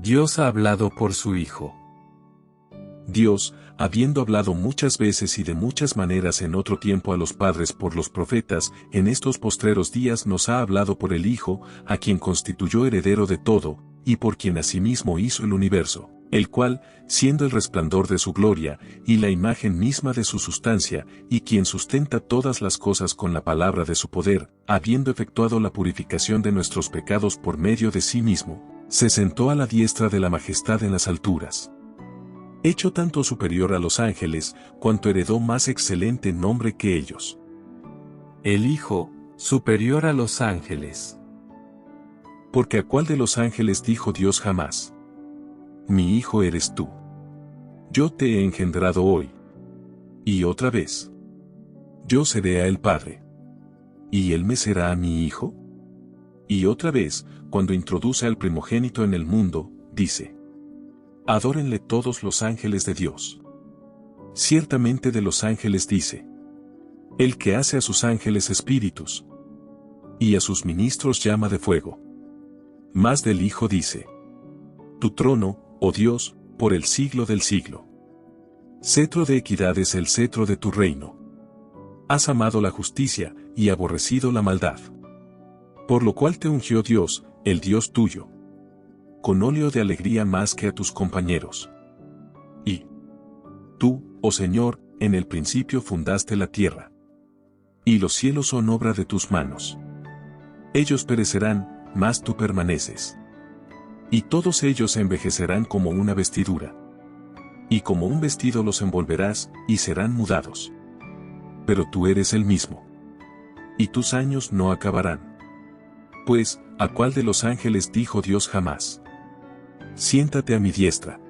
Dios ha hablado por su Hijo. Dios, habiendo hablado muchas veces y de muchas maneras en otro tiempo a los padres por los profetas, en estos postreros días nos ha hablado por el Hijo, a quien constituyó heredero de todo, y por quien asimismo hizo el universo, el cual, siendo el resplandor de su gloria, y la imagen misma de su sustancia, y quien sustenta todas las cosas con la palabra de su poder, habiendo efectuado la purificación de nuestros pecados por medio de sí mismo, se sentó a la diestra de la majestad en las alturas. Hecho tanto superior a los ángeles, cuanto heredó más excelente nombre que ellos. El Hijo, superior a los ángeles. Porque ¿a cuál de los ángeles dijo Dios jamás? Mi Hijo eres tú. Yo te he engendrado hoy. Y otra vez. Yo seré a él Padre. ¿Y él me será a mi Hijo? Y otra vez, cuando introduce al primogénito en el mundo, dice: Adórenle todos los ángeles de Dios. Ciertamente de los ángeles dice: El que hace a sus ángeles espíritus, y a sus ministros llama de fuego. Mas del Hijo dice: Tu trono, oh Dios, por el siglo del siglo. Cetro de equidad es el cetro de tu reino. Has amado la justicia, y aborrecido la maldad. Por lo cual te ungió Dios, el Dios tuyo, con óleo de alegría más que a tus compañeros. Y tú, oh Señor, en el principio fundaste la tierra. Y los cielos son obra de tus manos. Ellos perecerán, mas tú permaneces. Y todos ellos envejecerán como una vestidura. Y como un vestido los envolverás, y serán mudados. Pero tú eres el mismo. Y tus años no acabarán. Pues, ¿a cuál de los ángeles dijo Dios jamás? Siéntate a mi diestra,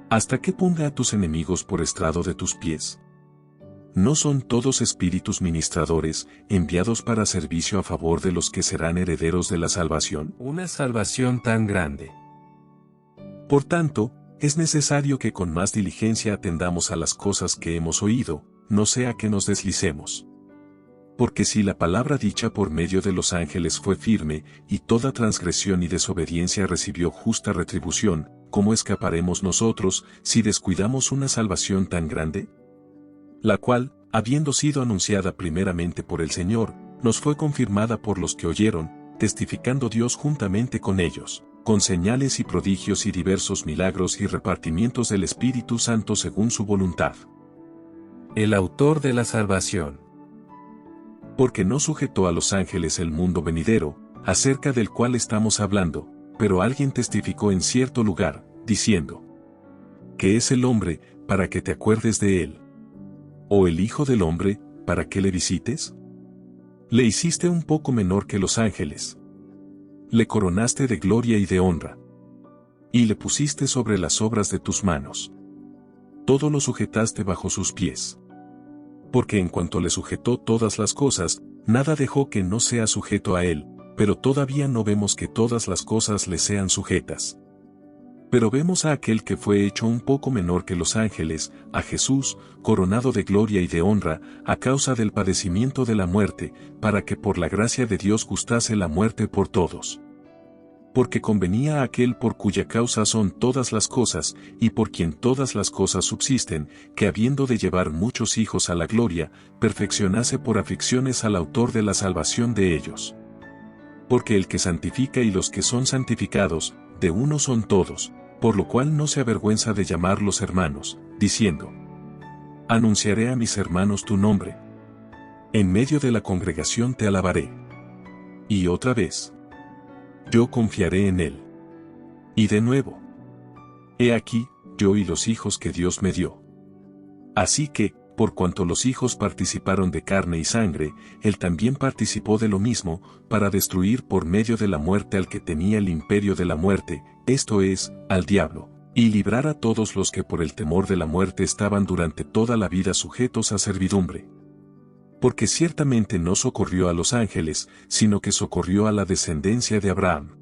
hasta que ponga a tus enemigos por estrado de tus pies. ¿No son todos espíritus ministradores, enviados para servicio a favor de los que serán herederos de la salvación? Una salvación tan grande. Por tanto, es necesario que con más diligencia atendamos a las cosas que hemos oído, no sea que nos deslicemos. Porque si la palabra dicha por medio de los ángeles fue firme, y toda transgresión y desobediencia recibió justa retribución, ¿cómo escaparemos nosotros, si descuidamos una salvación tan grande? La cual, habiendo sido anunciada primeramente por el Señor, nos fue confirmada por los que oyeron, testificando Dios juntamente con ellos, con señales y prodigios y diversos milagros y repartimientos del Espíritu Santo según su voluntad. El autor de la salvación. Porque no sujetó a los ángeles el mundo venidero, acerca del cual estamos hablando, pero alguien testificó en cierto lugar, diciendo: ¿Qué es el hombre, para que te acuerdes de él? ¿O el Hijo del hombre, para que le visites? Le hiciste un poco menor que los ángeles. Le coronaste de gloria y de honra. Y le pusiste sobre las obras de tus manos. Todo lo sujetaste bajo sus pies. Porque en cuanto le sujetó todas las cosas, nada dejó que no sea sujeto a él, pero todavía no vemos que todas las cosas le sean sujetas. Pero vemos a aquel que fue hecho un poco menor que los ángeles, a Jesús, coronado de gloria y de honra, a causa del padecimiento de la muerte, para que por la gracia de Dios gustase la muerte por todos. Porque convenía a aquel por cuya causa son todas las cosas, y por quien todas las cosas subsisten, que habiendo de llevar muchos hijos a la gloria, perfeccionase por aflicciones al autor de la salvación de ellos. Porque el que santifica y los que son santificados, de uno son todos, por lo cual no se avergüenza de llamarlos hermanos, diciendo: Anunciaré a mis hermanos tu nombre. En medio de la congregación te alabaré. Y otra vez: Yo confiaré en él. Y de nuevo: He aquí, yo y los hijos que Dios me dio. Así que, por cuanto los hijos participaron de carne y sangre, él también participó de lo mismo, para destruir por medio de la muerte al que tenía el imperio de la muerte, esto es, al diablo, y librar a todos los que por el temor de la muerte estaban durante toda la vida sujetos a servidumbre. Porque ciertamente no socorrió a los ángeles, sino que socorrió a la descendencia de Abraham.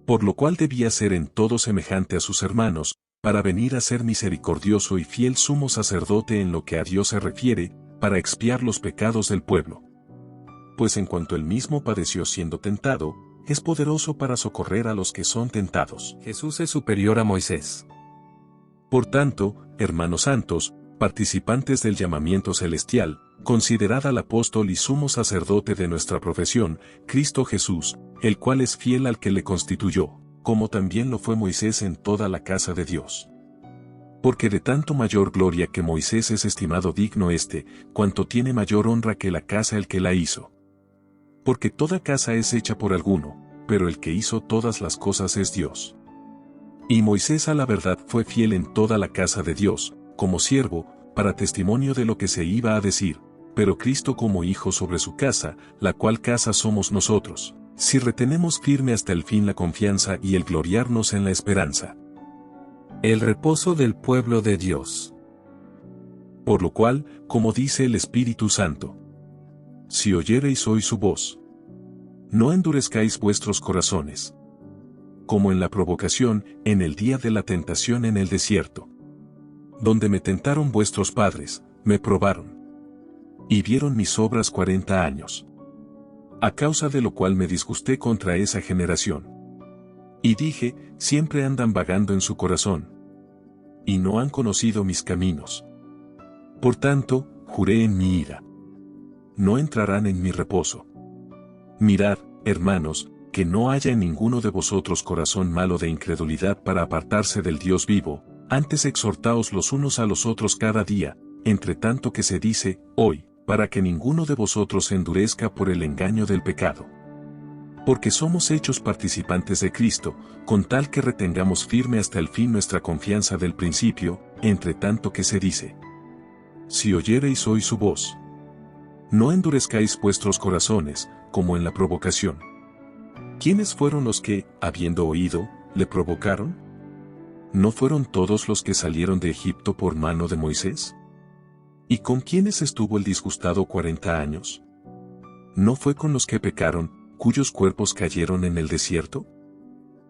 Por lo cual debía ser en todo semejante a sus hermanos, para venir a ser misericordioso y fiel sumo sacerdote en lo que a Dios se refiere, para expiar los pecados del pueblo. Pues en cuanto él mismo padeció siendo tentado, es poderoso para socorrer a los que son tentados. Jesús es superior a Moisés. Por tanto, hermanos santos, participantes del llamamiento celestial, considerad al apóstol y sumo sacerdote de nuestra profesión, Cristo Jesús, el cual es fiel al que le constituyó, como también lo fue Moisés en toda la casa de Dios. Porque de tanto mayor gloria que Moisés es estimado digno cuanto tiene mayor honra que la casa el que la hizo. Porque toda casa es hecha por alguno, pero el que hizo todas las cosas es Dios. Y Moisés a la verdad fue fiel en toda la casa de Dios, como siervo, para testimonio de lo que se iba a decir, pero Cristo como hijo sobre su casa, la cual casa somos nosotros, si retenemos firme hasta el fin la confianza y el gloriarnos en la esperanza. El reposo del pueblo de Dios. Por lo cual, como dice el Espíritu Santo, si oyereis hoy su voz, no endurezcáis vuestros corazones, como en la provocación, en el día de la tentación en el desierto, donde me tentaron vuestros padres, me probaron, y vieron mis obras 40 años. A causa de lo cual me disgusté contra esa generación. Y dije, siempre andan vagando en su corazón, y no han conocido mis caminos. Por tanto, juré en mi ira, no entrarán en mi reposo. Mirad, hermanos, que no haya en ninguno de vosotros corazón malo de incredulidad para apartarse del Dios vivo, antes exhortaos los unos a los otros cada día, entre tanto que se dice, hoy, para que ninguno de vosotros se endurezca por el engaño del pecado. Porque somos hechos participantes de Cristo, con tal que retengamos firme hasta el fin nuestra confianza del principio, entre tanto que se dice, si oyereis hoy su voz, no endurezcáis vuestros corazones, como en la provocación. ¿Quiénes fueron los que, habiendo oído, le provocaron? ¿No fueron todos los que salieron de Egipto por mano de Moisés? ¿Y con quiénes estuvo el disgustado 40 años? ¿No fue con los que pecaron, cuyos cuerpos cayeron en el desierto?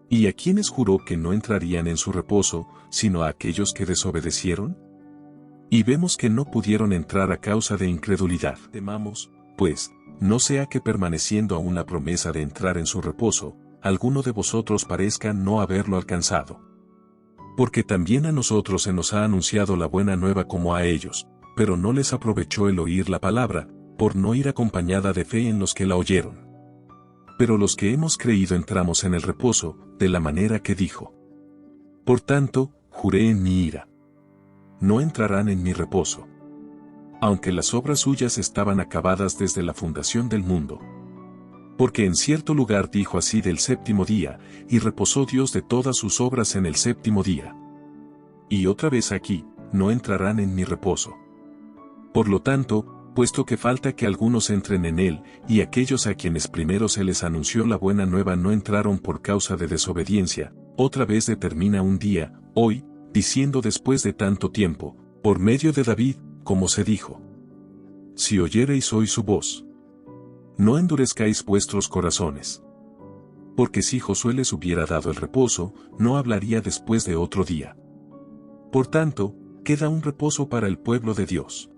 ¿Y a quiénes juró que no entrarían en su reposo, sino a aquellos que desobedecieron? Y vemos que no pudieron entrar a causa de incredulidad. Temamos, pues, no sea que permaneciendo aún la promesa de entrar en su reposo, alguno de vosotros parezca no haberlo alcanzado. Porque también a nosotros se nos ha anunciado la buena nueva como a ellos, pero no les aprovechó el oír la palabra, por no ir acompañada de fe en los que la oyeron. Pero los que hemos creído entramos en el reposo, de la manera que dijo. Por tanto, juré en mi ira, no entrarán en mi reposo. Aunque las obras suyas estaban acabadas desde la fundación del mundo. Porque en cierto lugar dijo así del séptimo día, y reposó Dios de todas sus obras en el séptimo día. Y otra vez aquí, no entrarán en mi reposo. Por lo tanto, puesto que falta que algunos entren en él, y aquellos a quienes primero se les anunció la buena nueva no entraron por causa de desobediencia, otra vez determina un día, hoy, diciendo después de tanto tiempo, por medio de David, como se dijo. Si oyereis hoy su voz, no endurezcáis vuestros corazones. Porque si Josué les hubiera dado el reposo, no hablaría después de otro día. Por tanto, queda un reposo para el pueblo de Dios.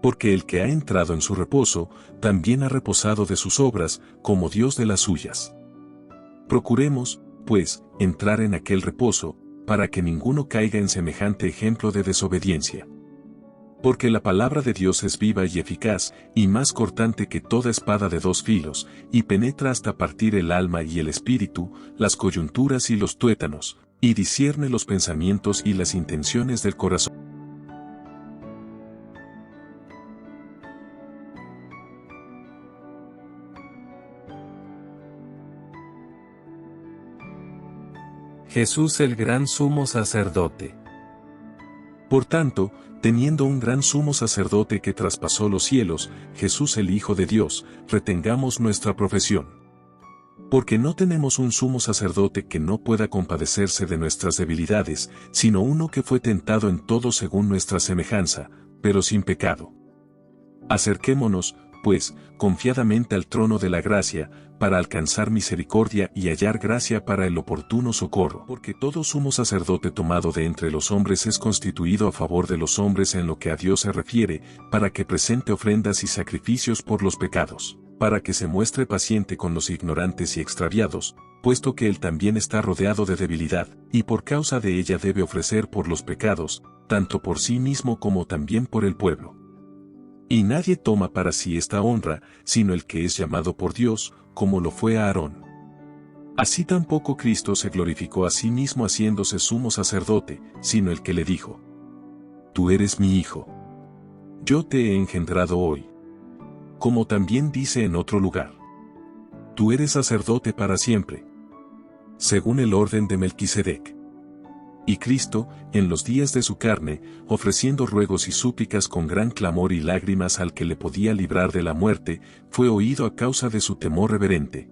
Porque el que ha entrado en su reposo, también ha reposado de sus obras, como Dios de las suyas. Procuremos, pues, entrar en aquel reposo, para que ninguno caiga en semejante ejemplo de desobediencia. Porque la palabra de Dios es viva y eficaz, y más cortante que toda espada de dos filos, y penetra hasta partir el alma y el espíritu, las coyunturas y los tuétanos, y discierne los pensamientos y las intenciones del corazón. Jesús el gran sumo sacerdote. Por tanto, teniendo un gran sumo sacerdote que traspasó los cielos, Jesús el Hijo de Dios, retengamos nuestra profesión. Porque no tenemos un sumo sacerdote que no pueda compadecerse de nuestras debilidades, sino uno que fue tentado en todo según nuestra semejanza, pero sin pecado. Acerquémonos, pues, confiadamente al trono de la gracia, para alcanzar misericordia y hallar gracia para el oportuno socorro. Porque todo sumo sacerdote tomado de entre los hombres es constituido a favor de los hombres en lo que a Dios se refiere, para que presente ofrendas y sacrificios por los pecados. para que se muestre paciente con los ignorantes y extraviados, puesto que él también está rodeado de debilidad, y por causa de ella debe ofrecer por los pecados, tanto por sí mismo como también por el pueblo. Y nadie toma para sí esta honra, sino el que es llamado por Dios, como lo fue a Aarón. Así tampoco Cristo se glorificó a sí mismo haciéndose sumo sacerdote, sino el que le dijo: Tú eres mi Hijo. Yo te he engendrado hoy. Como también dice en otro lugar: Tú eres sacerdote para siempre, según el orden de Melquisedec. Y Cristo, en los días de su carne, ofreciendo ruegos y súplicas con gran clamor y lágrimas al que le podía librar de la muerte, fue oído a causa de su temor reverente.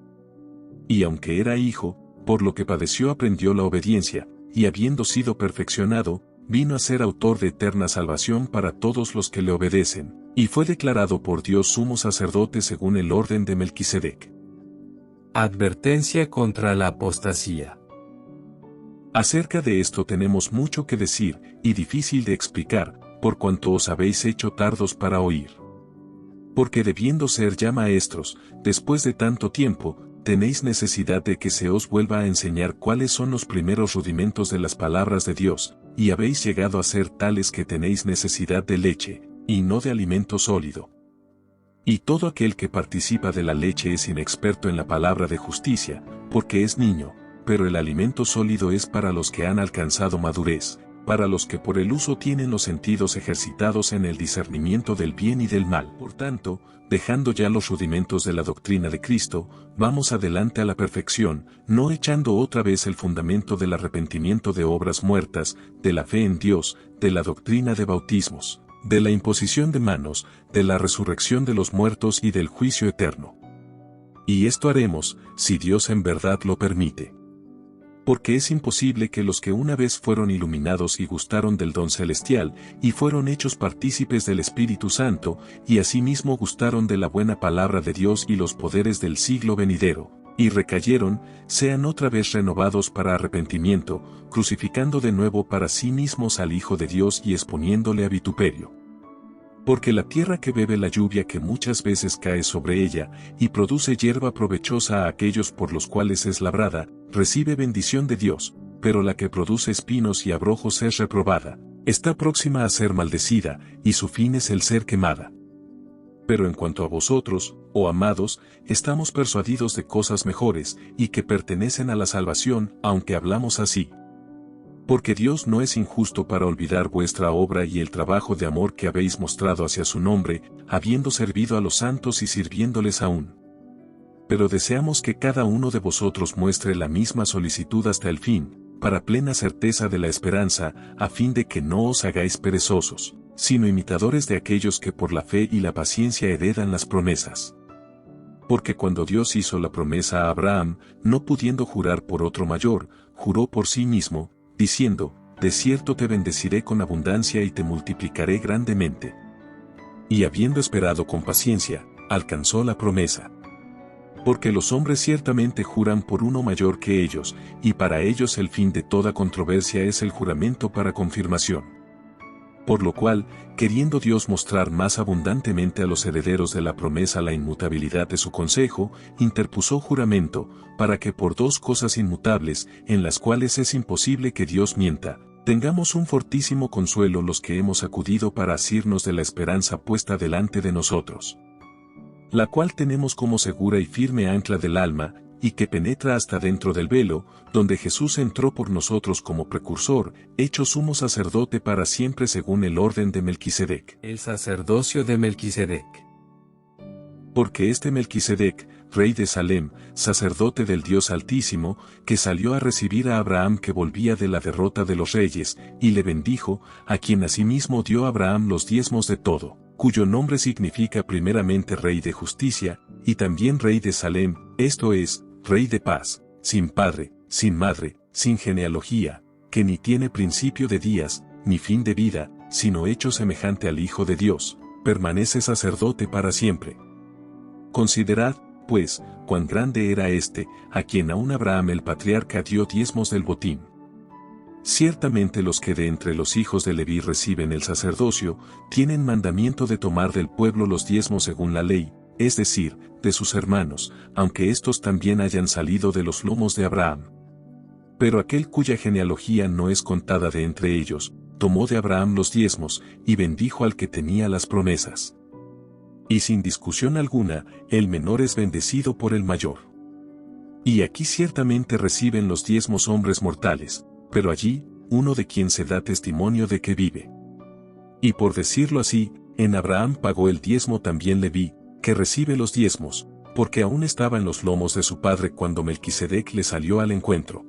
Y aunque era hijo, por lo que padeció aprendió la obediencia, y habiendo sido perfeccionado, vino a ser autor de eterna salvación para todos los que le obedecen, y fue declarado por Dios sumo sacerdote según el orden de Melquisedec. Advertencia contra la apostasía. Acerca de esto tenemos mucho que decir, y difícil de explicar, por cuanto os habéis hecho tardos para oír. Porque debiendo ser ya maestros, después de tanto tiempo, tenéis necesidad de que se os vuelva a enseñar cuáles son los primeros rudimentos de las palabras de Dios, y habéis llegado a ser tales que tenéis necesidad de leche, y no de alimento sólido. Y todo aquel que participa de la leche es inexperto en la palabra de justicia, porque es niño, pero el alimento sólido es para los que han alcanzado madurez, para los que por el uso tienen los sentidos ejercitados en el discernimiento del bien y del mal. Por tanto, dejando ya los rudimentos de la doctrina de Cristo, vamos adelante a la perfección, no echando otra vez el fundamento del arrepentimiento de obras muertas, de la fe en Dios, de la doctrina de bautismos, de la imposición de manos, de la resurrección de los muertos y del juicio eterno. Y esto haremos, si Dios en verdad lo permite. Porque es imposible que los que una vez fueron iluminados y gustaron del don celestial, y fueron hechos partícipes del Espíritu Santo, y asimismo gustaron de la buena palabra de Dios y los poderes del siglo venidero, y recayeron, sean otra vez renovados para arrepentimiento, crucificando de nuevo para sí mismos al Hijo de Dios y exponiéndole a vituperio. Porque la tierra que bebe la lluvia que muchas veces cae sobre ella, y produce hierba provechosa a aquellos por los cuales es labrada, recibe bendición de Dios, pero la que produce espinos y abrojos es reprobada, está próxima a ser maldecida, y su fin es el ser quemada. Pero en cuanto a vosotros, oh amados, estamos persuadidos de cosas mejores, y que pertenecen a la salvación, aunque hablamos así. Porque Dios no es injusto para olvidar vuestra obra y el trabajo de amor que habéis mostrado hacia su nombre, habiendo servido a los santos y sirviéndoles aún. Pero deseamos que cada uno de vosotros muestre la misma solicitud hasta el fin, para plena certeza de la esperanza, a fin de que no os hagáis perezosos, sino imitadores de aquellos que por la fe y la paciencia heredan las promesas. Porque cuando Dios hizo la promesa a Abraham, no pudiendo jurar por otro mayor, juró por sí mismo, diciendo: de cierto te bendeciré con abundancia y te multiplicaré grandemente. Y habiendo esperado con paciencia, alcanzó la promesa. Porque los hombres ciertamente juran por uno mayor que ellos, y para ellos el fin de toda controversia es el juramento para confirmación. Por lo cual, queriendo Dios mostrar más abundantemente a los herederos de la promesa la inmutabilidad de su consejo, interpuso juramento, para que por dos cosas inmutables, en las cuales es imposible que Dios mienta, tengamos un fortísimo consuelo los que hemos acudido para asirnos de la esperanza puesta delante de nosotros, la cual tenemos como segura y firme ancla del alma, y que penetra hasta dentro del velo, donde Jesús entró por nosotros como precursor, hecho sumo sacerdote para siempre según el orden de Melquisedec. El sacerdocio de Melquisedec. Porque este Melquisedec, rey de Salem, sacerdote del Dios Altísimo, que salió a recibir a Abraham que volvía de la derrota de los reyes, y le bendijo, a quien asimismo dio Abraham los diezmos de todo, cuyo nombre significa primeramente Rey de Justicia, y también Rey de Salem, esto es, Rey de paz, sin padre, sin madre, sin genealogía, que ni tiene principio de días, ni fin de vida, sino hecho semejante al Hijo de Dios, permanece sacerdote para siempre. Considerad, pues, cuán grande era éste, a quien aún Abraham el patriarca dio diezmos del botín. Ciertamente los que de entre los hijos de Leví reciben el sacerdocio, tienen mandamiento de tomar del pueblo los diezmos según la ley, es decir, de sus hermanos, aunque éstos también hayan salido de los lomos de Abraham. Pero aquel cuya genealogía no es contada de entre ellos, tomó de Abraham los diezmos, y bendijo al que tenía las promesas. Y sin discusión alguna, el menor es bendecido por el mayor. Y aquí ciertamente reciben los diezmos hombres mortales, pero allí, uno de quien se da testimonio de que vive. Y por decirlo así, en Abraham pagó el diezmo también Leví, que recibe los diezmos, porque aún estaba en los lomos de su padre cuando Melquisedec le salió al encuentro.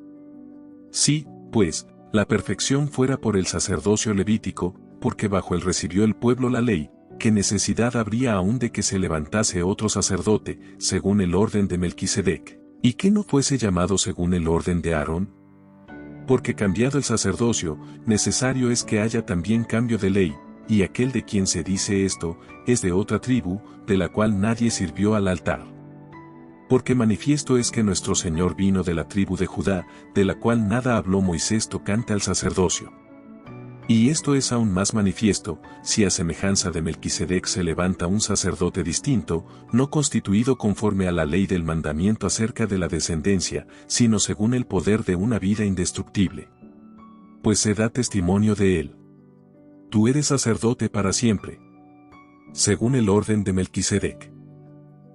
Sí, pues, la perfección fuera por el sacerdocio levítico, porque bajo él recibió el pueblo la ley, ¿qué necesidad habría aún de que se levantase otro sacerdote, según el orden de Melquisedec, y que no fuese llamado según el orden de Aarón? Porque cambiado el sacerdocio, necesario es que haya también cambio de ley, y aquel de quien se dice esto, es de otra tribu, de la cual nadie sirvió al altar. Porque manifiesto es que nuestro Señor vino de la tribu de Judá, de la cual nada habló Moisés tocante al sacerdocio. Y esto es aún más manifiesto, si a semejanza de Melquisedec se levanta un sacerdote distinto, no constituido conforme a la ley del mandamiento acerca de la descendencia, sino según el poder de una vida indestructible. Pues se da testimonio de él. Tú eres sacerdote para siempre, según el orden de Melquisedec.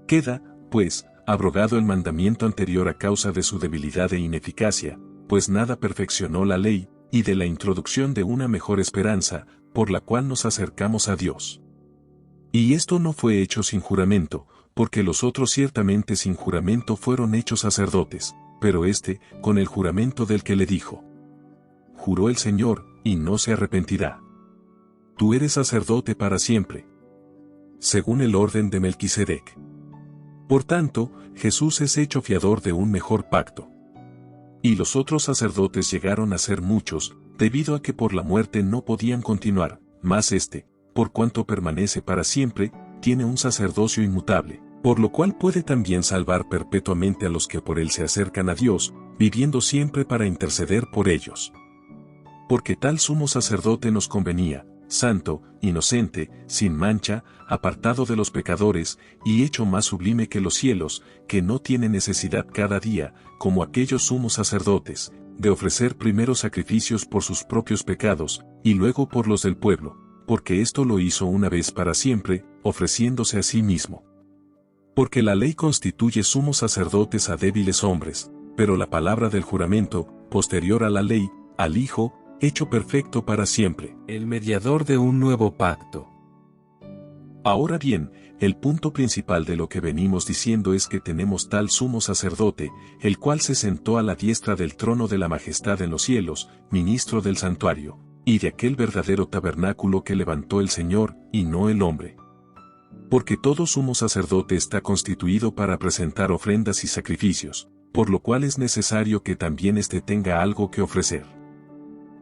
Queda, pues, abrogado el mandamiento anterior a causa de su debilidad e ineficacia, pues nada perfeccionó la ley, y de la introducción de una mejor esperanza, por la cual nos acercamos a Dios. Y esto no fue hecho sin juramento, porque los otros ciertamente sin juramento fueron hechos sacerdotes, pero éste, con el juramento del que le dijo. Juró el Señor, y no se arrepentirá. Tú eres sacerdote para siempre, según el orden de Melquisedec. Por tanto, Jesús es hecho fiador de un mejor pacto. Y los otros sacerdotes llegaron a ser muchos, debido a que por la muerte no podían continuar, mas éste, por cuanto permanece para siempre, tiene un sacerdocio inmutable, por lo cual puede también salvar perpetuamente a los que por él se acercan a Dios, viviendo siempre para interceder por ellos. Porque tal sumo sacerdote nos convenía, santo, inocente, sin mancha, apartado de los pecadores, y hecho más sublime que los cielos, que no tiene necesidad cada día, como aquellos sumos sacerdotes, de ofrecer primero sacrificios por sus propios pecados, y luego por los del pueblo, porque esto lo hizo una vez para siempre, ofreciéndose a sí mismo. Porque la ley constituye sumos sacerdotes a débiles hombres, pero la palabra del juramento, posterior a la ley, al Hijo, hecho perfecto para siempre. El mediador de un nuevo pacto. Ahora bien, el punto principal de lo que venimos diciendo es que tenemos tal sumo sacerdote, el cual se sentó a la diestra del trono de la majestad en los cielos, ministro del santuario, y de aquel verdadero tabernáculo que levantó el Señor, y no el hombre. Porque todo sumo sacerdote está constituido para presentar ofrendas y sacrificios, por lo cual es necesario que también éste tenga algo que ofrecer.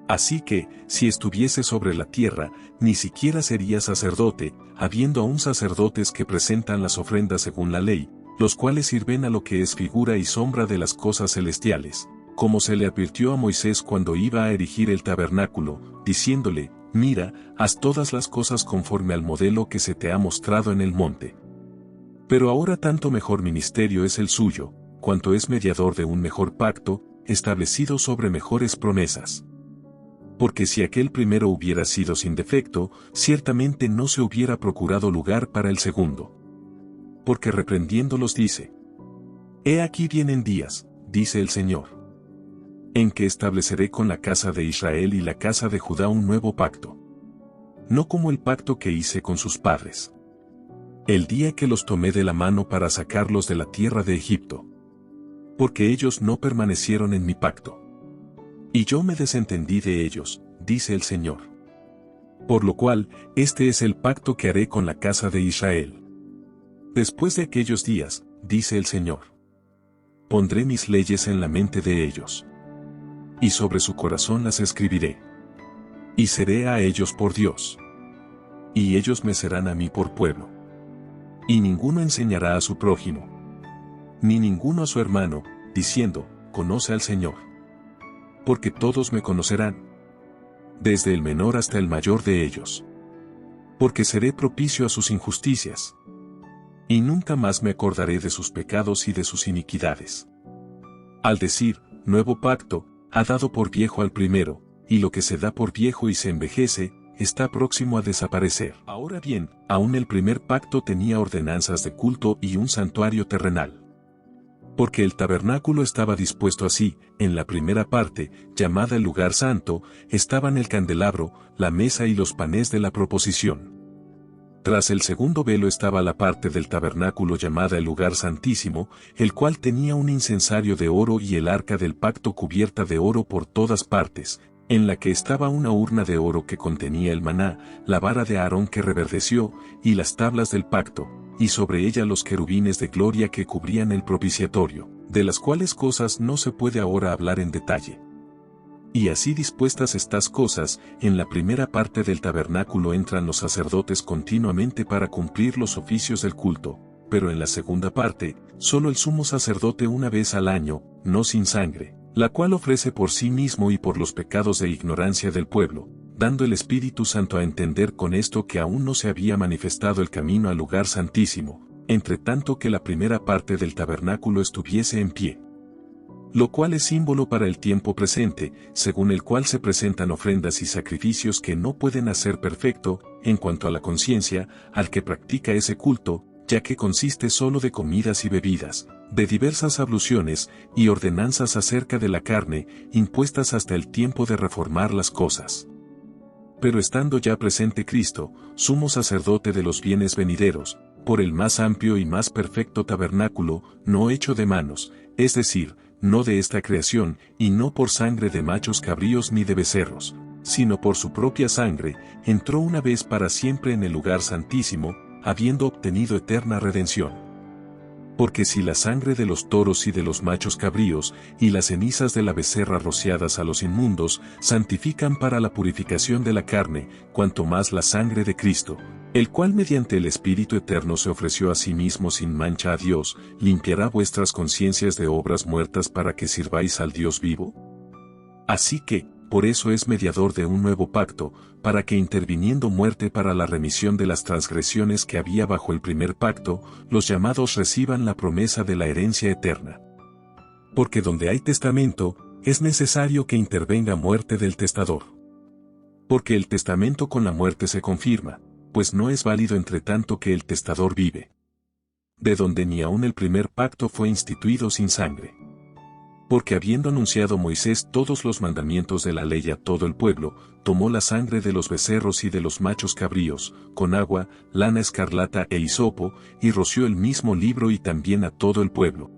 Así que, si estuviese sobre la tierra, ni siquiera sería sacerdote, habiendo aún sacerdotes que presentan las ofrendas según la ley, los cuales sirven a lo que es figura y sombra de las cosas celestiales, como se le advirtió a Moisés cuando iba a erigir el tabernáculo, diciéndole, mira, haz todas las cosas conforme al modelo que se te ha mostrado en el monte. Pero ahora tanto mejor ministerio es el suyo, cuanto es mediador de un mejor pacto, establecido sobre mejores promesas. Porque si aquel primero hubiera sido sin defecto, ciertamente no se hubiera procurado lugar para el segundo. Porque reprendiéndolos dice: He aquí vienen días, dice el Señor, en que estableceré con la casa de Israel y la casa de Judá un nuevo pacto. No como el pacto que hice con sus padres, el día que los tomé de la mano para sacarlos de la tierra de Egipto. Porque ellos no permanecieron en mi pacto. Y yo me desentendí de ellos, dice el Señor. Por lo cual, este es el pacto que haré con la casa de Israel. Después de aquellos días, dice el Señor, pondré mis leyes en la mente de ellos. Y sobre su corazón las escribiré. Y seré a ellos por Dios. Y ellos me serán a mí por pueblo. Y ninguno enseñará a su prójimo, ni ninguno a su hermano, diciendo, conoce al Señor. Porque todos me conocerán, desde el menor hasta el mayor de ellos. Porque seré propicio a sus injusticias, Y nunca más me acordaré de sus pecados y de sus iniquidades. Al decir, nuevo pacto, ha dado por viejo al primero, y lo que se da por viejo y se envejece, está próximo a desaparecer. Ahora bien, aún el primer pacto tenía ordenanzas de culto y un santuario terrenal. Porque el tabernáculo estaba dispuesto así, en la primera parte, llamada el lugar santo, estaban el candelabro, la mesa y los panes de la proposición. Tras el segundo velo estaba la parte del tabernáculo llamada el lugar santísimo, el cual tenía un incensario de oro y el arca del pacto cubierta de oro por todas partes, en la que estaba una urna de oro que contenía el maná, la vara de Aarón que reverdeció, y las tablas del pacto, y sobre ella los querubines de gloria que cubrían el propiciatorio, de las cuales cosas no se puede ahora hablar en detalle. Y así dispuestas estas cosas, en la primera parte del tabernáculo entran los sacerdotes continuamente para cumplir los oficios del culto, pero en la segunda parte, solo el sumo sacerdote una vez al año, no sin sangre, la cual ofrece por sí mismo y por los pecados de ignorancia del pueblo, dando el Espíritu Santo a entender con esto que aún no se había manifestado el camino al lugar santísimo, entre tanto que la primera parte del tabernáculo estuviese en pie. Lo cual es símbolo para el tiempo presente, según el cual se presentan ofrendas y sacrificios que no pueden hacer perfecto, en cuanto a la conciencia, al que practica ese culto, ya que consiste solo de comidas y bebidas, de diversas abluciones y ordenanzas acerca de la carne, impuestas hasta el tiempo de reformar las cosas. Pero estando ya presente Cristo, sumo sacerdote de los bienes venideros, por el más amplio y más perfecto tabernáculo, no hecho de manos, es decir, no de esta creación, y no por sangre de machos cabríos ni de becerros, sino por su propia sangre, entró una vez para siempre en el lugar santísimo, habiendo obtenido eterna redención. Porque si la sangre de los toros y de los machos cabríos, y las cenizas de la becerra rociadas a los inmundos, santifican para la purificación de la carne, cuanto más la sangre de Cristo, el cual mediante el Espíritu Eterno se ofreció a sí mismo sin mancha a Dios, limpiará vuestras conciencias de obras muertas para que sirváis al Dios vivo. Así que, por eso es mediador de un nuevo pacto, para que interviniendo muerte para la remisión de las transgresiones que había bajo el primer pacto, los llamados reciban la promesa de la herencia eterna. Porque donde hay testamento, es necesario que intervenga muerte del testador. Porque el testamento con la muerte se confirma, pues no es válido entre tanto que el testador vive. De donde ni aun el primer pacto fue instituido sin sangre. Porque habiendo anunciado Moisés todos los mandamientos de la ley a todo el pueblo, tomó la sangre de los becerros y de los machos cabríos, con agua, lana escarlata e hisopo, y roció el mismo libro y también a todo el pueblo.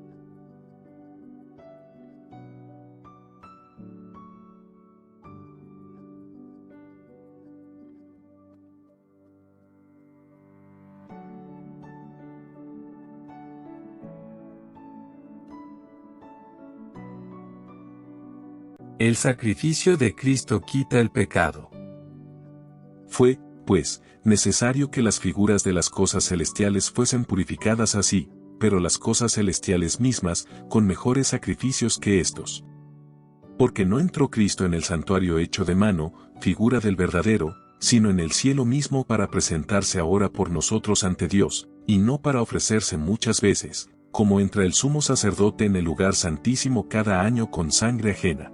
El sacrificio de Cristo quita el pecado. Fue, pues, necesario que las figuras de las cosas celestiales fuesen purificadas así, pero las cosas celestiales mismas, con mejores sacrificios que estos. Porque no entró Cristo en el santuario hecho de mano, figura del verdadero, sino en el cielo mismo para presentarse ahora por nosotros ante Dios, y no para ofrecerse muchas veces, como entra el sumo sacerdote en el lugar santísimo cada año con sangre ajena.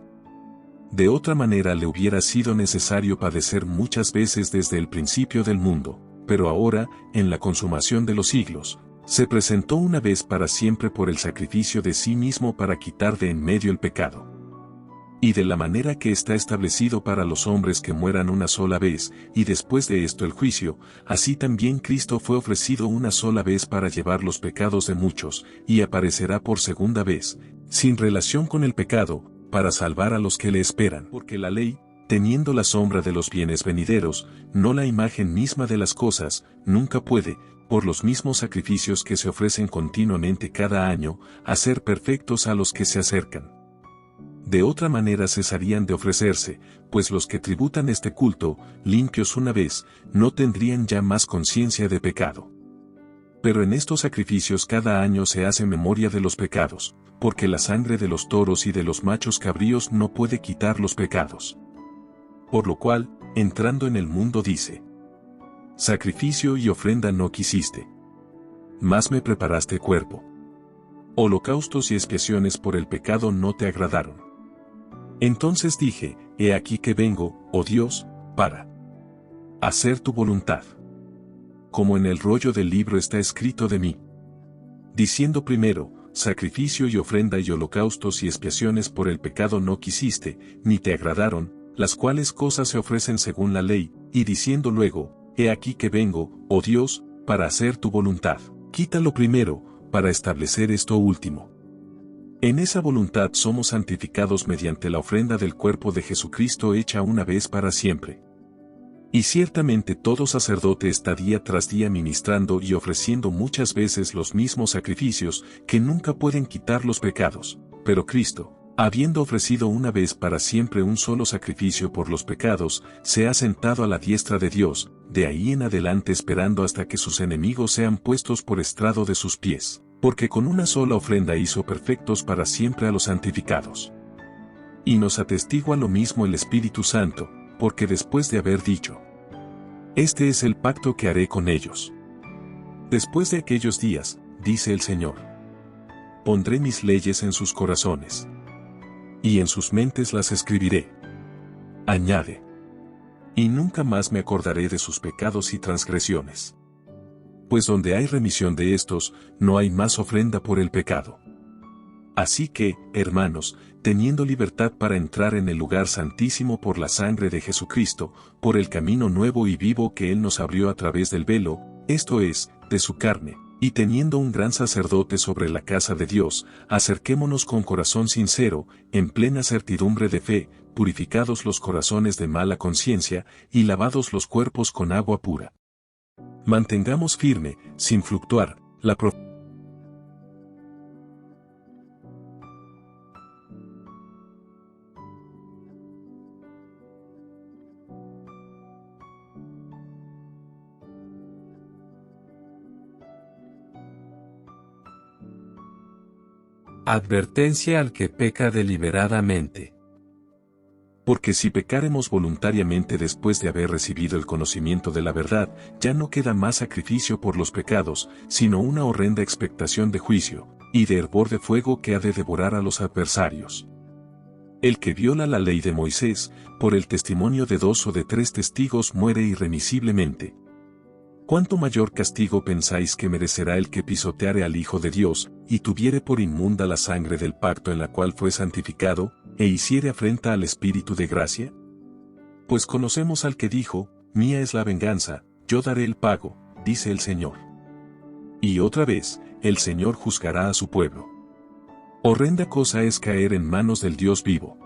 De otra manera le hubiera sido necesario padecer muchas veces desde el principio del mundo, pero ahora, en la consumación de los siglos, se presentó una vez para siempre por el sacrificio de sí mismo para quitar de en medio el pecado. Y de la manera que está establecido para los hombres que mueran una sola vez, y después de esto el juicio, así también Cristo fue ofrecido una sola vez para llevar los pecados de muchos, y aparecerá por segunda vez, sin relación con el pecado, para salvar a los que le esperan. Porque la ley, teniendo la sombra de los bienes venideros, no la imagen misma de las cosas, nunca puede, por los mismos sacrificios que se ofrecen continuamente cada año, hacer perfectos a los que se acercan. De otra manera cesarían de ofrecerse, pues los que tributan este culto, limpios una vez, no tendrían ya más conciencia de pecado. Pero en estos sacrificios cada año se hace memoria de los pecados, porque la sangre de los toros y de los machos cabríos no puede quitar los pecados. Por lo cual, entrando en el mundo dice: sacrificio y ofrenda no quisiste, mas me preparaste cuerpo. Holocaustos y expiaciones por el pecado no te agradaron. Entonces dije, he aquí que vengo, oh Dios, para hacer tu voluntad. Como en el rollo del libro está escrito de mí. Diciendo primero, sacrificio y ofrenda y holocaustos y expiaciones por el pecado no quisiste, ni te agradaron, las cuales cosas se ofrecen según la ley, y diciendo luego, he aquí que vengo, oh Dios, para hacer tu voluntad. Quita lo primero, para establecer esto último. En esa voluntad somos santificados mediante la ofrenda del cuerpo de Jesucristo hecha una vez para siempre. Y ciertamente todo sacerdote está día tras día ministrando y ofreciendo muchas veces los mismos sacrificios que nunca pueden quitar los pecados, pero Cristo, habiendo ofrecido una vez para siempre un solo sacrificio por los pecados, se ha sentado a la diestra de Dios, de ahí en adelante esperando hasta que sus enemigos sean puestos por estrado de sus pies, porque con una sola ofrenda hizo perfectos para siempre a los santificados. Y nos atestigua lo mismo el Espíritu Santo, porque después de haber dicho, este es el pacto que haré con ellos. Después de aquellos días, dice el Señor, pondré mis leyes en sus corazones. Y en sus mentes las escribiré. Añade. Y nunca más me acordaré de sus pecados y transgresiones. Pues donde hay remisión de estos, no hay más ofrenda por el pecado. Así que, hermanos, teniendo libertad para entrar en el lugar santísimo por la sangre de Jesucristo, por el camino nuevo y vivo que Él nos abrió a través del velo, esto es, de su carne, y teniendo un gran sacerdote sobre la casa de Dios, acerquémonos con corazón sincero, en plena certidumbre de fe, purificados los corazones de mala conciencia, y lavados los cuerpos con agua pura. Mantengamos firme, sin fluctuar, la Advertencia al que peca deliberadamente. Porque si pecáremos voluntariamente después de haber recibido el conocimiento de la verdad, ya no queda más sacrificio por los pecados, sino una horrenda expectación de juicio, y de hervor de fuego que ha de devorar a los adversarios. El que viola la ley de Moisés, por el testimonio de 2 o de 3 testigos muere irremisiblemente. ¿Cuánto mayor castigo pensáis que merecerá el que pisoteare al Hijo de Dios, y tuviere por inmunda la sangre del pacto en la cual fue santificado, e hiciere afrenta al Espíritu de gracia? Pues conocemos al que dijo, mía es la venganza, yo daré el pago, dice el Señor. Y otra vez, el Señor juzgará a su pueblo. Horrenda cosa es caer en manos del Dios vivo.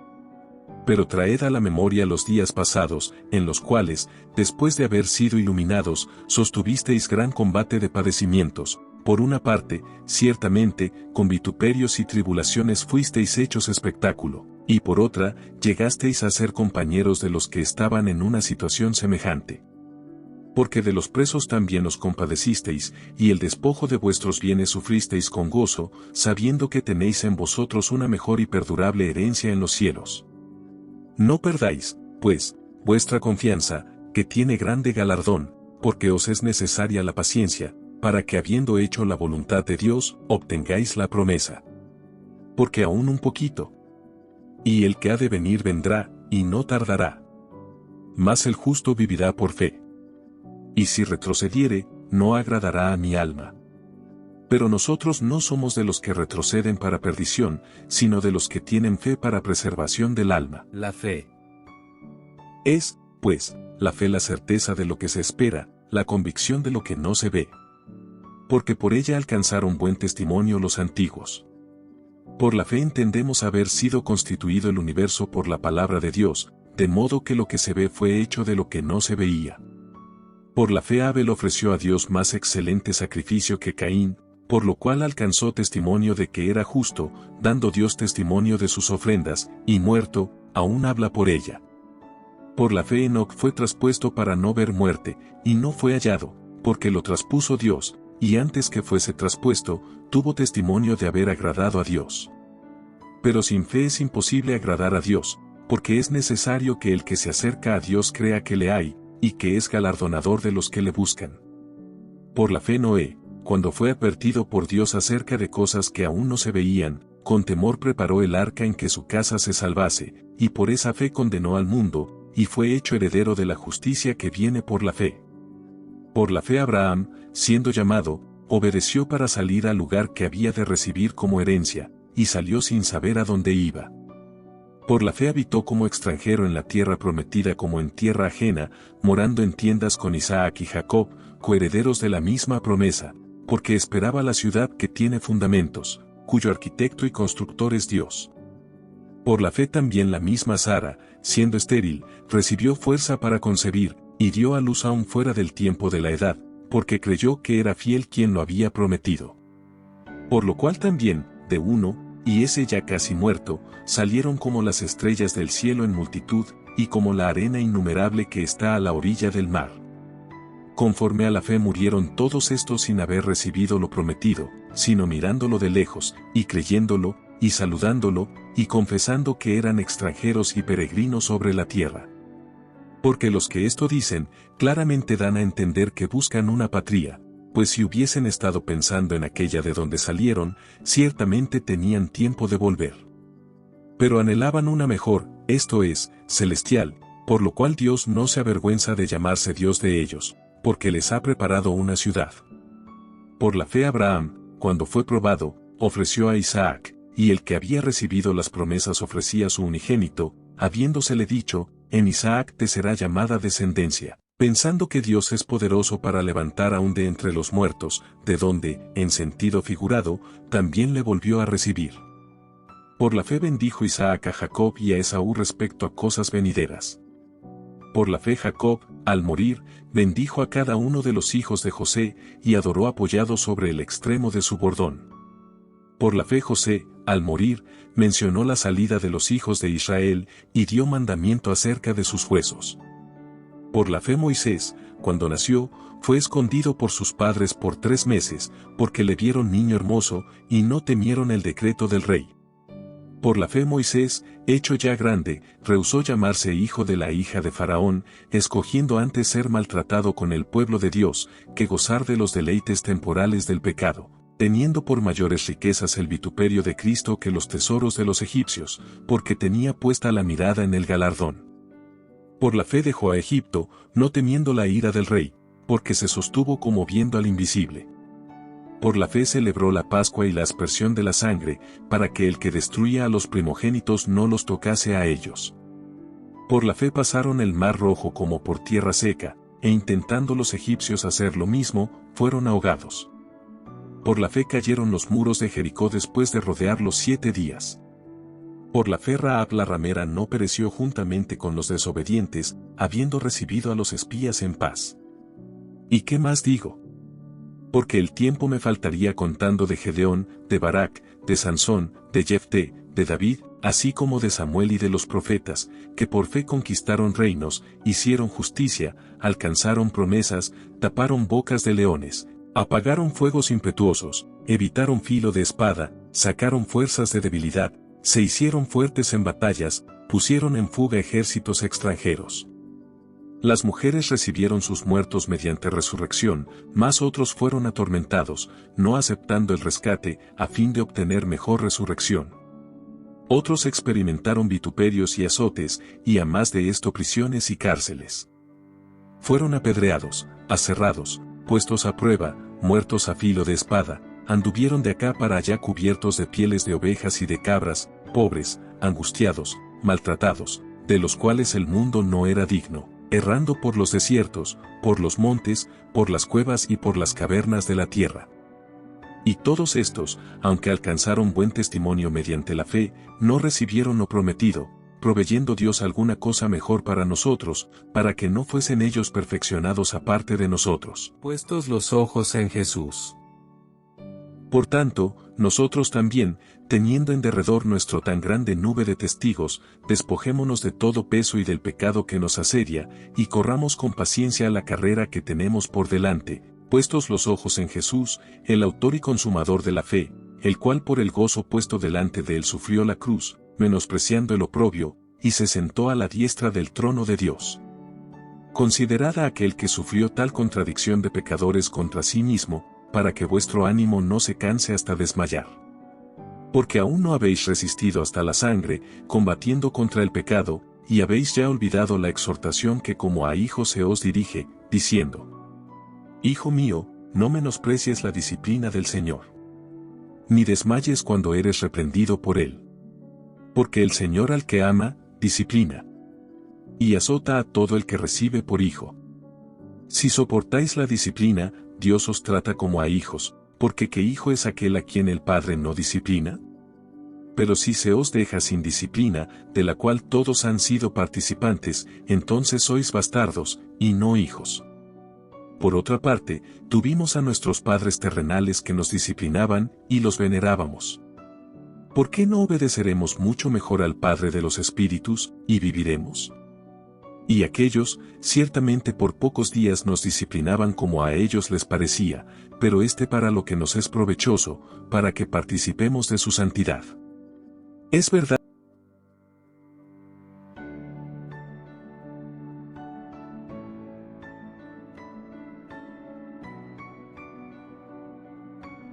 Pero traed a la memoria los días pasados, en los cuales, después de haber sido iluminados, sostuvisteis gran combate de padecimientos. Por una parte, ciertamente, con vituperios y tribulaciones fuisteis hechos espectáculo, y por otra, llegasteis a ser compañeros de los que estaban en una situación semejante. Porque de los presos también os compadecisteis, y el despojo de vuestros bienes sufristeis con gozo, sabiendo que tenéis en vosotros una mejor y perdurable herencia en los cielos. No perdáis, pues, vuestra confianza, que tiene grande galardón, porque os es necesaria la paciencia, para que habiendo hecho la voluntad de Dios, obtengáis la promesa. Porque aún un poquito. Y el que ha de venir vendrá, y no tardará. Mas el justo vivirá por fe. Y si retrocediere, no agradará a mi alma. Pero nosotros no somos de los que retroceden para perdición, sino de los que tienen fe para preservación del alma. La fe es, pues, la fe la certeza de lo que se espera, la convicción de lo que no se ve. Porque por ella alcanzaron buen testimonio los antiguos. Por la fe entendemos haber sido constituido el universo por la palabra de Dios, de modo que lo que se ve fue hecho de lo que no se veía. Por la fe Abel ofreció a Dios más excelente sacrificio que Caín, por lo cual alcanzó testimonio de que era justo, dando Dios testimonio de sus ofrendas, y muerto, aún habla por ella. Por la fe Enoc fue traspuesto para no ver muerte, y no fue hallado, porque lo traspuso Dios, y antes que fuese traspuesto, tuvo testimonio de haber agradado a Dios. Pero sin fe es imposible agradar a Dios, porque es necesario que el que se acerca a Dios crea que le hay, y que es galardonador de los que le buscan. Por la fe Noé, cuando fue advertido por Dios acerca de cosas que aún no se veían, con temor preparó el arca en que su casa se salvase, y por esa fe condenó al mundo, y fue hecho heredero de la justicia que viene por la fe. Por la fe Abraham, siendo llamado, obedeció para salir al lugar que había de recibir como herencia, y salió sin saber a dónde iba. Por la fe habitó como extranjero en la tierra prometida como en tierra ajena, morando en tiendas con Isaac y Jacob, coherederos de la misma promesa, porque esperaba la ciudad que tiene fundamentos, cuyo arquitecto y constructor es Dios. Por la fe también la misma Sara, siendo estéril, recibió fuerza para concebir, y dio a luz aún fuera del tiempo de la edad, porque creyó que era fiel quien lo había prometido. Por lo cual también, de uno, y ese ya casi muerto, salieron como las estrellas del cielo en multitud, y como la arena innumerable que está a la orilla del mar. Conforme a la fe murieron todos estos sin haber recibido lo prometido, sino mirándolo de lejos, y creyéndolo, y saludándolo, y confesando que eran extranjeros y peregrinos sobre la tierra. Porque los que esto dicen, claramente dan a entender que buscan una patria, pues si hubiesen estado pensando en aquella de donde salieron, ciertamente tenían tiempo de volver. Pero anhelaban una mejor, esto es, celestial, por lo cual Dios no se avergüenza de llamarse Dios de ellos, porque les ha preparado una ciudad. Por la fe Abraham, cuando fue probado, ofreció a Isaac, y el que había recibido las promesas ofrecía su unigénito, habiéndosele dicho, en Isaac te será llamada descendencia, pensando que Dios es poderoso para levantar aún de entre los muertos, de donde, en sentido figurado, también le volvió a recibir. Por la fe bendijo Isaac a Jacob y a Esaú respecto a cosas venideras. Por la fe Jacob, al morir, bendijo a cada uno de los hijos de José, y adoró apoyado sobre el extremo de su bordón. Por la fe José, al morir, mencionó la salida de los hijos de Israel, y dio mandamiento acerca de sus huesos. Por la fe Moisés, cuando nació, fue escondido por sus padres por 3 meses, porque le vieron niño hermoso, y no temieron el decreto del rey. Por la fe Moisés, hecho ya grande, rehusó llamarse hijo de la hija de Faraón, escogiendo antes ser maltratado con el pueblo de Dios, que gozar de los deleites temporales del pecado, teniendo por mayores riquezas el vituperio de Cristo que los tesoros de los egipcios, porque tenía puesta la mirada en el galardón. Por la fe dejó a Egipto, no temiendo la ira del rey, porque se sostuvo como viendo al invisible. Por la fe celebró la Pascua y la aspersión de la sangre, para que el que destruía a los primogénitos no los tocase a ellos. Por la fe pasaron el mar rojo como por tierra seca, e intentando los egipcios hacer lo mismo, fueron ahogados. Por la fe cayeron los muros de Jericó después de rodearlos 7 días. Por la fe Rahab la ramera no pereció juntamente con los desobedientes, habiendo recibido a los espías en paz. ¿Y qué más digo? Porque el tiempo me faltaría contando de Gedeón, de Barak, de Sansón, de Jefté, de David, así como de Samuel y de los profetas, que por fe conquistaron reinos, hicieron justicia, alcanzaron promesas, taparon bocas de leones, apagaron fuegos impetuosos, evitaron filo de espada, sacaron fuerzas de debilidad, se hicieron fuertes en batallas, pusieron en fuga ejércitos extranjeros. Las mujeres recibieron sus muertos mediante resurrección, mas otros fueron atormentados, no aceptando el rescate, a fin de obtener mejor resurrección. Otros experimentaron vituperios y azotes, y a más de esto prisiones y cárceles. Fueron apedreados, aserrados, puestos a prueba, muertos a filo de espada, anduvieron de acá para allá cubiertos de pieles de ovejas y de cabras, pobres, angustiados, maltratados, de los cuales el mundo no era digno, errando por los desiertos, por los montes, por las cuevas y por las cavernas de la tierra. Y todos estos, aunque alcanzaron buen testimonio mediante la fe, no recibieron lo prometido, proveyendo Dios alguna cosa mejor para nosotros, para que no fuesen ellos perfeccionados aparte de nosotros. Puestos los ojos en Jesús. Por tanto, nosotros también, teniendo en derredor nuestro tan grande nube de testigos, despojémonos de todo peso y del pecado que nos asedia, y corramos con paciencia la carrera que tenemos por delante, puestos los ojos en Jesús, el autor y consumador de la fe, el cual por el gozo puesto delante de él sufrió la cruz, menospreciando el oprobio, y se sentó a la diestra del trono de Dios. Considerad a aquel que sufrió tal contradicción de pecadores contra sí mismo, para que vuestro ánimo no se canse hasta desmayar. Porque aún no habéis resistido hasta la sangre, combatiendo contra el pecado, y habéis ya olvidado la exhortación que como a hijos se os dirige, diciendo: Hijo mío, no menosprecies la disciplina del Señor, ni desmayes cuando eres reprendido por Él. Porque el Señor al que ama, disciplina, y azota a todo el que recibe por hijo. Si soportáis la disciplina, Dios os trata como a hijos, porque ¿qué hijo es aquel a quien el Padre no disciplina? Pero si se os deja sin disciplina, de la cual todos han sido participantes, entonces sois bastardos, y no hijos. Por otra parte, tuvimos a nuestros padres terrenales que nos disciplinaban, y los venerábamos. ¿Por qué no obedeceremos mucho mejor al Padre de los Espíritus, y viviremos? Y aquellos, ciertamente por pocos días nos disciplinaban como a ellos les parecía, pero para lo que nos es provechoso, para que participemos de su santidad. Es verdad.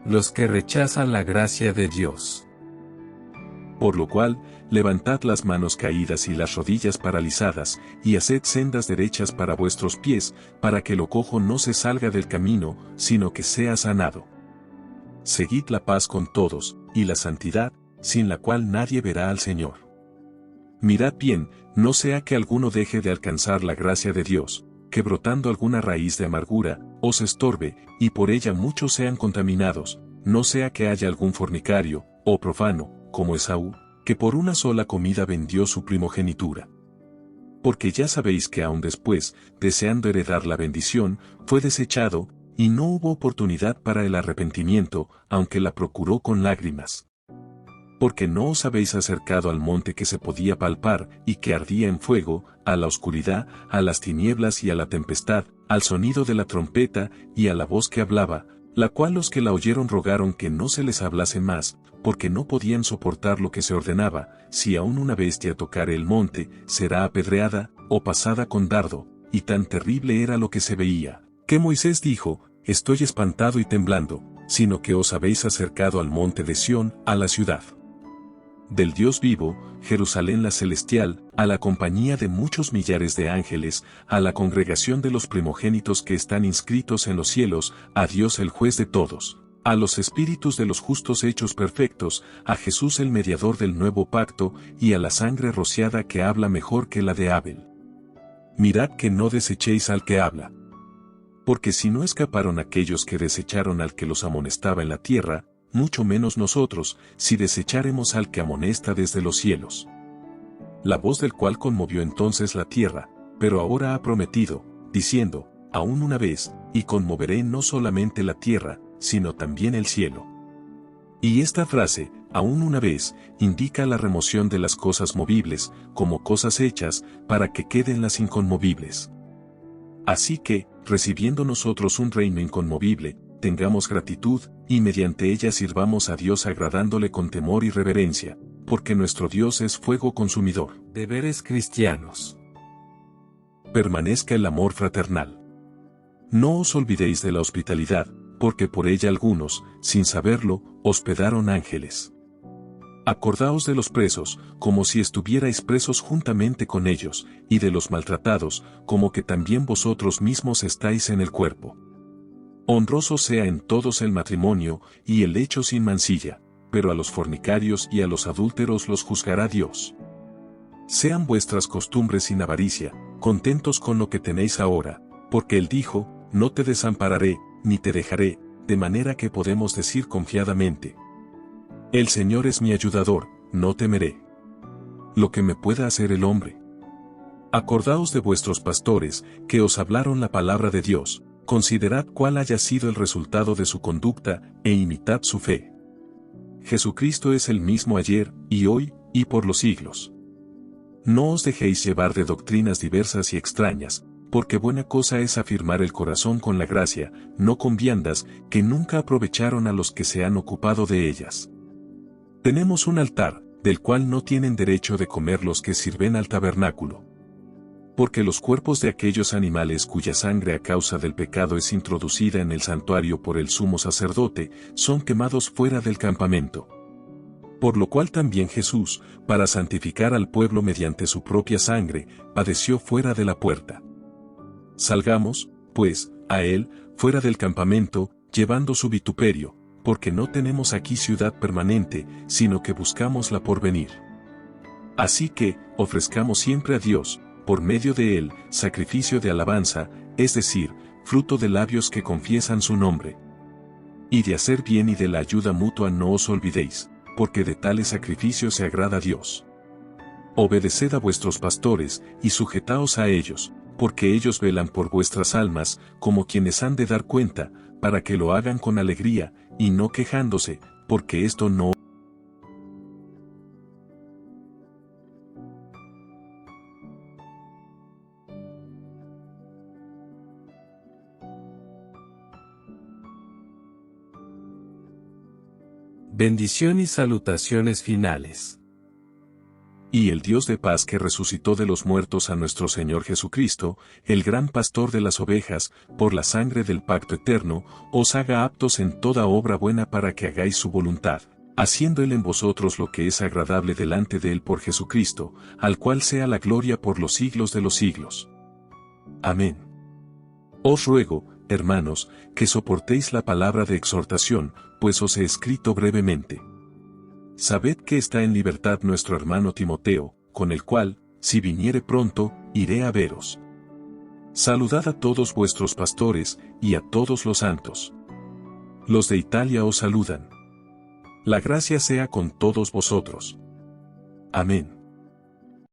Los que rechazan la gracia de Dios. Por lo cual, levantad las manos caídas y las rodillas paralizadas, y haced sendas derechas para vuestros pies, para que lo cojo no se salga del camino, sino que sea sanado. Seguid la paz con todos, y la santidad, sin la cual nadie verá al Señor. Mirad bien, no sea que alguno deje de alcanzar la gracia de Dios, que brotando alguna raíz de amargura, os estorbe, y por ella muchos sean contaminados, no sea que haya algún fornicario, o profano, como Esaú, que por una sola comida vendió su primogenitura. Porque ya sabéis que aun después, deseando heredar la bendición, fue desechado, y no hubo oportunidad para el arrepentimiento, aunque la procuró con lágrimas. Porque no os habéis acercado al monte que se podía palpar, y que ardía en fuego, a la oscuridad, a las tinieblas y a la tempestad, al sonido de la trompeta, y a la voz que hablaba, la cual los que la oyeron rogaron que no se les hablase más, porque no podían soportar lo que se ordenaba: si aún una bestia tocare el monte, será apedreada, o pasada con dardo, y tan terrible era lo que se veía, que Moisés dijo: Estoy espantado y temblando, sino que os habéis acercado al monte de Sión, a la ciudad del Dios vivo, Jerusalén la celestial, a la compañía de muchos millares de ángeles, a la congregación de los primogénitos que están inscritos en los cielos, a Dios el juez de todos, a los espíritus de los justos hechos perfectos, a Jesús el mediador del nuevo pacto, y a la sangre rociada que habla mejor que la de Abel. Mirad que no desechéis al que habla. Porque si no escaparon aquellos que desecharon al que los amonestaba en la tierra, mucho menos nosotros, si desecháremos al que amonesta desde los cielos. La voz del cual conmovió entonces la tierra, pero ahora ha prometido, diciendo: aún una vez, y conmoveré no solamente la tierra, sino también el cielo. Y esta frase, aún una vez, indica la remoción de las cosas movibles, como cosas hechas, para que queden las inconmovibles. Así que, recibiendo nosotros un reino inconmovible, tengamos gratitud, y mediante ella sirvamos a Dios agradándole con temor y reverencia, porque nuestro Dios es fuego consumidor. Deberes cristianos. Permanezca el amor fraternal. No os olvidéis de la hospitalidad, porque por ella algunos, sin saberlo, hospedaron ángeles. Acordaos de los presos, como si estuvierais presos juntamente con ellos, y de los maltratados, como que también vosotros mismos estáis en el cuerpo. Honroso sea en todos el matrimonio, y el lecho sin mancilla, pero a los fornicarios y a los adúlteros los juzgará Dios. Sean vuestras costumbres sin avaricia, contentos con lo que tenéis ahora, porque Él dijo: no te desampararé, ni te dejaré, de manera que podemos decir confiadamente: el Señor es mi ayudador, no temeré lo que me pueda hacer el hombre. Acordaos de vuestros pastores, que os hablaron la palabra de Dios. Considerad cuál haya sido el resultado de su conducta, e imitad su fe. Jesucristo es el mismo ayer, y hoy, y por los siglos. No os dejéis llevar de doctrinas diversas y extrañas, porque buena cosa es afirmar el corazón con la gracia, no con viandas, que nunca aprovecharon a los que se han ocupado de ellas. Tenemos un altar, del cual no tienen derecho de comer los que sirven al tabernáculo. Porque los cuerpos de aquellos animales cuya sangre a causa del pecado es introducida en el santuario por el sumo sacerdote, son quemados fuera del campamento. Por lo cual también Jesús, para santificar al pueblo mediante su propia sangre, padeció fuera de la puerta. Salgamos, pues, a él, fuera del campamento, llevando su vituperio, porque no tenemos aquí ciudad permanente, sino que buscamos la por venir. Así que, ofrezcamos siempre a Dios, por medio de él, sacrificio de alabanza, es decir, fruto de labios que confiesan su nombre. Y de hacer bien y de la ayuda mutua no os olvidéis, porque de tales sacrificios se agrada a Dios. Obedeced a vuestros pastores, y sujetaos a ellos, porque ellos velan por vuestras almas, como quienes han de dar cuenta, para que lo hagan con alegría, y no quejándose, porque esto no Bendición y salutaciones finales. Y el Dios de paz que resucitó de los muertos a nuestro Señor Jesucristo, el gran pastor de las ovejas, por la sangre del pacto eterno, os haga aptos en toda obra buena para que hagáis su voluntad, haciendo Él en vosotros lo que es agradable delante de Él por Jesucristo, al cual sea la gloria por los siglos de los siglos. Amén. Os ruego, hermanos, que soportéis la palabra de exhortación, pues os he escrito brevemente. Sabed que está en libertad nuestro hermano Timoteo, con el cual, si viniere pronto, iré a veros. Saludad a todos vuestros pastores, y a todos los santos. Los de Italia os saludan. La gracia sea con todos vosotros. Amén.